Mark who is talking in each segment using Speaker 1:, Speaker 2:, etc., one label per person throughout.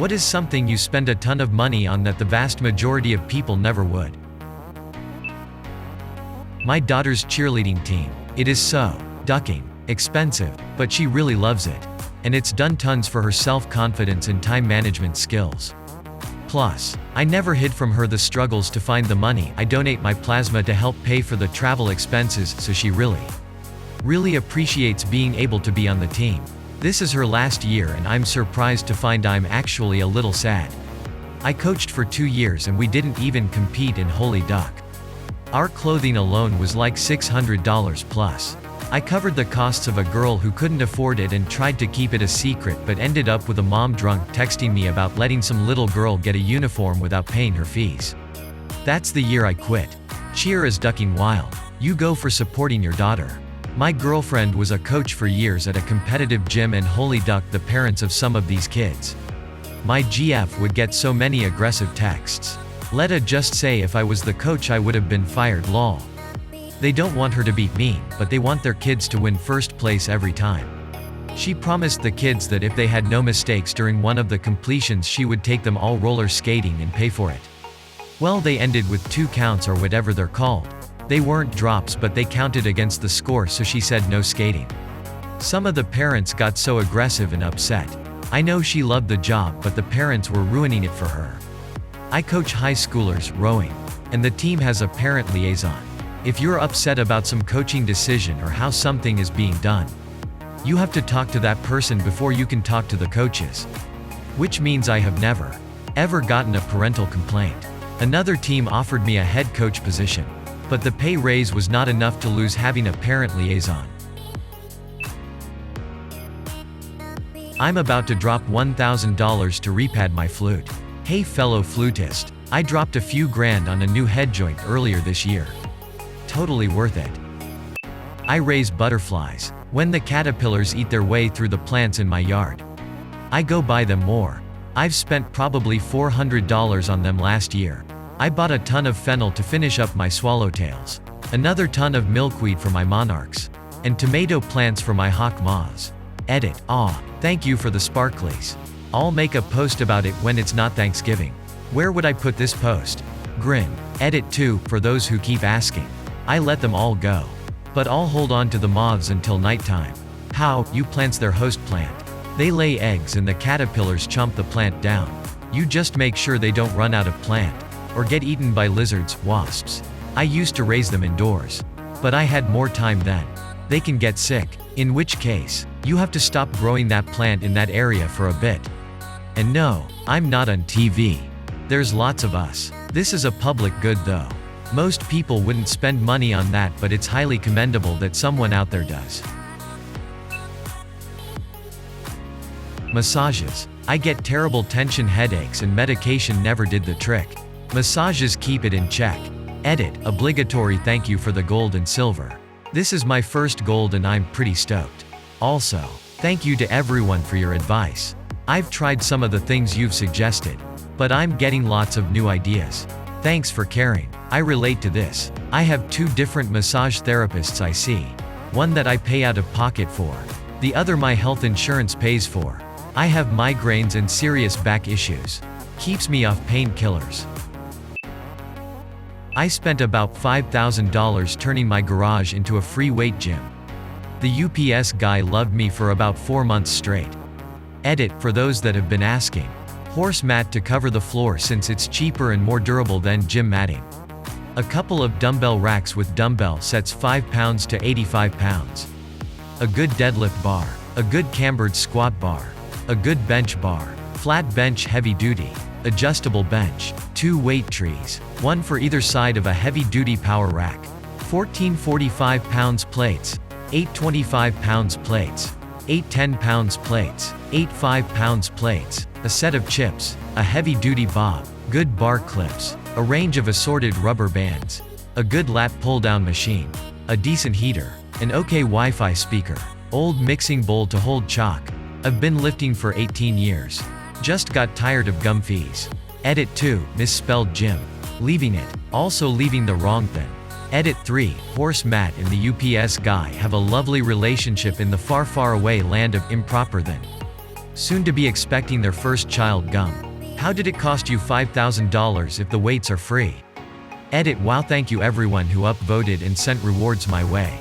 Speaker 1: What is something you spend a ton of money on that the vast majority of people never would? My daughter's cheerleading team. It is so ducking expensive, but she really loves it. And it's done tons for her self-confidence and time management skills. Plus, I never hid from her the struggles to find the money. I donate my plasma to help pay for the travel expenses, so she really appreciates being able to be on the team. This is her last year and I'm surprised to find I'm actually a little sad. I coached for 2 years and we didn't even compete in Holy Duck. Our clothing alone was like $600 plus. I covered the costs of a girl who couldn't afford it and tried to keep it a secret but ended up with a mom drunk texting me about letting some little girl get a uniform without paying her fees. That's the year I quit. Cheer is ducking wild. You go for supporting your daughter. My girlfriend was a coach for years at a competitive gym and Holy Duck the parents of some of these kids. My GF would get so many aggressive texts. Let'a just say if I was the coach I would have been fired lol. They don't want her to beat me, but they want their kids to win first place every time. She promised the kids that if they had no mistakes during one of the completions she would take them all roller skating and pay for it. Well, they ended with 2 counts or whatever they're called. They weren't drops but they counted against the score, so she said no skating. Some of the parents got so aggressive and upset. I know she loved the job but the parents were ruining it for her. I coach high schoolers, rowing. And the team has a parent liaison. If you're upset about some coaching decision or how something is being done, you have to talk to that person before you can talk to the coaches. Which means I have never, ever gotten a parental complaint. Another team offered me a head coach position, but the pay raise was not enough to lose having a parent liaison. I'm about to drop $1,000 to repad my flute. Hey fellow flutist, I dropped a few grand on a new head joint earlier this year. Totally worth it. I raise butterflies. When the caterpillars eat their way through the plants in my yard, I go buy them more. I've spent probably $400 on them last year. I bought a ton of fennel to finish up my swallowtails, another ton of milkweed for my monarchs, and tomato plants for my hawk moths. Edit. Aw, thank you for the sparklies. I'll make a post about it when it's not Thanksgiving. Where would I put this post? Grin. Edit 2, for those who keep asking. I let them all go. But I'll hold on to the moths until nighttime. How? You plant's their host plant. They lay eggs and the caterpillars chomp the plant down. You just make sure they don't run out of plant, or get eaten by lizards, wasps. I used to raise them indoors. But I had more time then. They can get sick, in which case, you have to stop growing that plant in that area for a bit. And no, I'm not on TV. There's lots of us. This is a public good though. Most people wouldn't spend money on that, but it's highly commendable that someone out there does. Massages. I get terrible tension headaches and medication never did the trick. Massages keep it in check. Edit. Obligatory thank you for the gold and silver. This is my first gold and I'm pretty stoked. Also, thank you to everyone for your advice. I've tried some of the things you've suggested, but I'm getting lots of new ideas. Thanks for caring. I relate to this. I have 2 different massage therapists I see. One that I pay out of pocket for. The other my health insurance pays for. I have migraines and serious back issues. Keeps me off painkillers. I spent about $5,000 turning my garage into a free weight gym. The UPS guy loved me for about 4 months straight. Edit. For those that have been asking. Horse mat to cover the floor since it's cheaper and more durable than gym matting. A couple of dumbbell racks with dumbbell sets 5 pounds to 85 pounds. A good deadlift bar. A good cambered squat bar. A good bench bar. Flat bench heavy duty. Adjustable bench. 2 weight trees. One for either side of a heavy duty power rack. 14 45 pounds plates. 8 25 pounds plates. 8 10 pounds plates. 8 5 pounds plates. A set of chips. A heavy duty bob. Good bar clips. A range of assorted rubber bands. A good lat pull-down machine. A decent heater. An okay Wi-Fi speaker. Old mixing bowl to hold chalk. I've been lifting for 18 years. Just got tired of gum fees. Edit 2, misspelled gym. Leaving it. Also leaving the wrong thing. Edit 3, horse Matt and the UPS guy have a lovely relationship in the far away land of improper than. soon to be expecting their first child gum. How did it cost you $5,000 if the weights are free? Edit. Wow, thank you everyone who upvoted and sent rewards my way.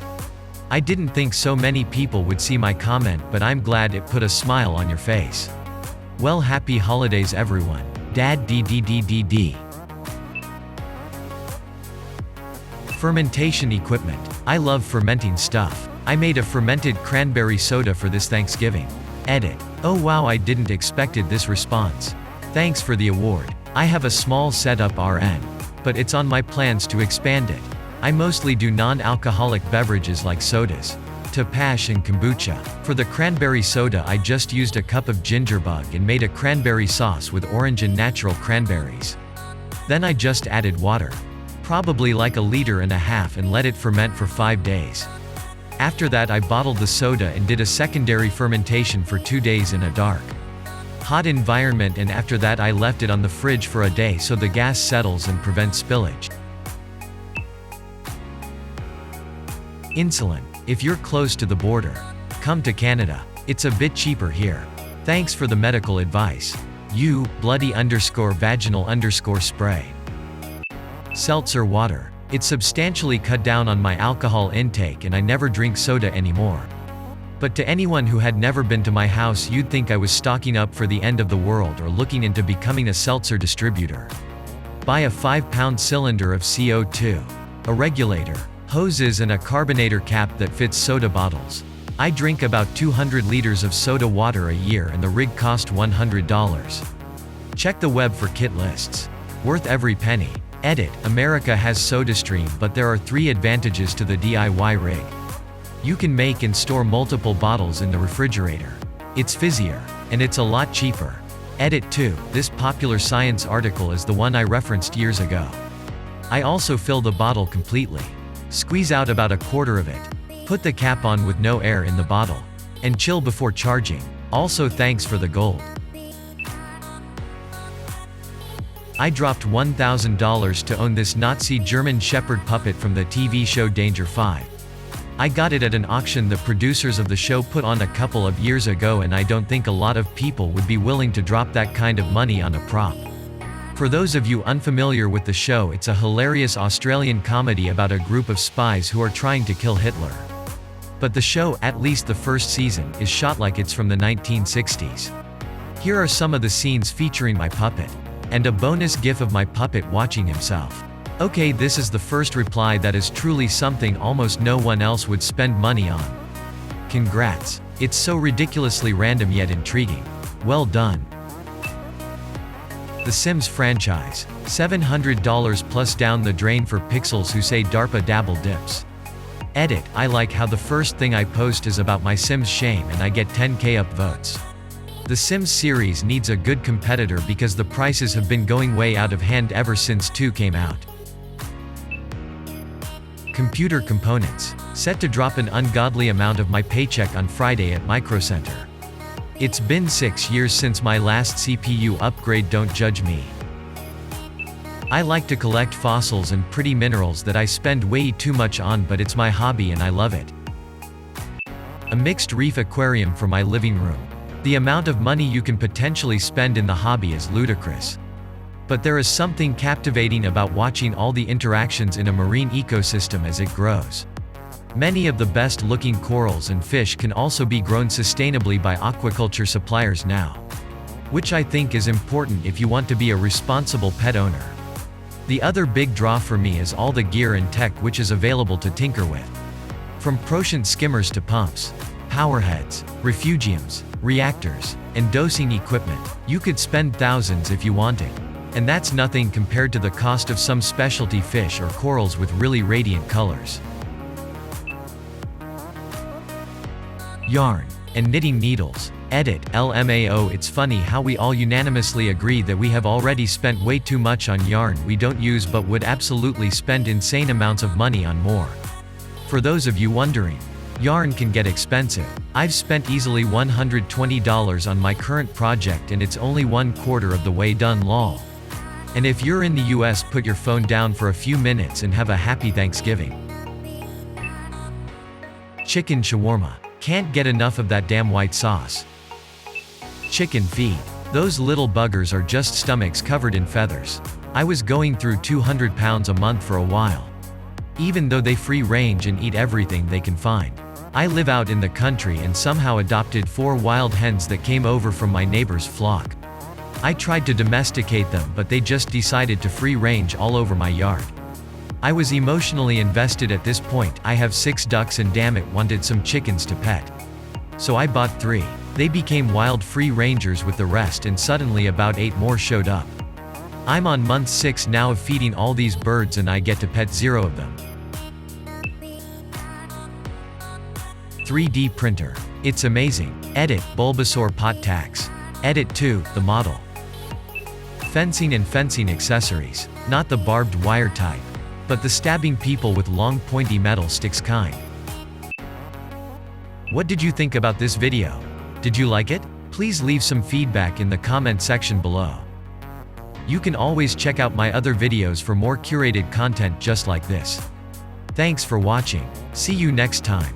Speaker 1: I didn't think so many people would see my comment, but I'm glad it put a smile on your face. Well, happy holidays everyone. Dad DDDDD. Fermentation equipment. I love fermenting stuff. I made a fermented cranberry soda for this Thanksgiving. Edit. Oh wow, I didn't expected this response. Thanks for the award. I have a small setup RN, but it's on my plans to expand it. I mostly do non-alcoholic beverages like sodas, Tepache and kombucha. For the cranberry soda I just used a cup of ginger bug and made a cranberry sauce with orange and natural cranberries. Then I just added water, probably like 1.5 liters, and let it ferment for 5 days. After that I bottled the soda and did a secondary fermentation for 2 days in a dark, hot environment, and after that I left it on the fridge for a day so the gas settles and prevents spillage. Insulin. If you're close to the border, come to Canada. It's a bit cheaper here. Thanks for the medical advice. You, bloody_vaginal_spray. Seltzer water. It substantially cut down on my alcohol intake and I never drink soda anymore. But to anyone who had never been to my house, you'd think I was stocking up for the end of the world or looking into becoming a seltzer distributor. Buy a 5-pound cylinder of CO2, a regulator, hoses and a carbonator cap that fits soda bottles. I drink about 200 liters of soda water a year and the rig cost $100. Check the web for kit lists. Worth every penny. Edit. America has SodaStream, but there are 3 advantages to the DIY rig. You can make and store multiple bottles in the refrigerator. It's fizzier, and it's a lot cheaper. Edit 2. This popular science article is the one I referenced years ago. I also fill the bottle completely. Squeeze out about 1/4 of it. Put the cap on with no air in the bottle. And chill before charging. Also thanks for the gold. I dropped $1,000 to own this Nazi German Shepherd puppet from the TV show Danger 5. I got it at an auction the producers of the show put on a couple of years ago, and I don't think a lot of people would be willing to drop that kind of money on a prop. For those of you unfamiliar with the show, it's a hilarious Australian comedy about a group of spies who are trying to kill Hitler. But the show, at least the first season, is shot like it's from the 1960s. Here are some of the scenes featuring my puppet. And a bonus gif of my puppet watching himself. Okay, this is the first reply that is truly something almost no one else would spend money on. Congrats. It's so ridiculously random yet intriguing. Well done. The Sims franchise. $700 plus down the drain for pixels who say DARPA dabble dips. Edit. I like how the first thing I post is about my Sims shame and I get 10k upvotes. The Sims series needs a good competitor because the prices have been going way out of hand ever since 2 came out. Computer components. Set to drop an ungodly amount of my paycheck on Friday at Micro Center. It's been 6 years since my last CPU upgrade, don't judge me. I like to collect fossils and pretty minerals that I spend way too much on, but it's my hobby and I love it. A mixed reef aquarium for my living room. The amount of money you can potentially spend in the hobby is ludicrous. But there is something captivating about watching all the interactions in a marine ecosystem as it grows. Many of the best-looking corals and fish can also be grown sustainably by aquaculture suppliers now. Which I think is important if you want to be a responsible pet owner. The other big draw for me is all the gear and tech which is available to tinker with. From Proshant skimmers to pumps, powerheads, refugiums, reactors, and dosing equipment, you could spend thousands if you wanted. And that's nothing compared to the cost of some specialty fish or corals with really radiant colors. Yarn and knitting needles. Edit. LMAO. It's funny how we all unanimously agree that we have already spent way too much on yarn we don't use but would absolutely spend insane amounts of money on more. For those of you wondering, yarn can get expensive. I've spent easily $120 on my current project and it's only 1/4 of the way done, lol. And if you're in the US, put your phone down for a few minutes and have a happy Thanksgiving. Chicken shawarma. Can't get enough of that damn white sauce. Chicken feed. Those little buggers are just stomachs covered in feathers. I was going through 200 pounds a month for a while. Even though they free range and eat everything they can find. I live out in the country and somehow adopted 4 wild hens that came over from my neighbor's flock. I tried to domesticate them, but they just decided to free range all over my yard. I was emotionally invested at this point. I have 6 ducks and damn it wanted some chickens to pet. So I bought 3. They became wild free rangers with the rest, and suddenly about 8 more showed up. I'm on month 6 now of feeding all these birds and I get to pet 0 of them. 3D printer. It's amazing. Edit, Bulbasaur pot tax. Edit 2, the model. Fencing and fencing accessories. Not the barbed wire type, but the stabbing people with long pointy metal sticks kind. What did you think about this video? Did you like it? Please leave some feedback in the comment section below. You can always check out my other videos for more curated content just like this. Thanks for watching. See you next time.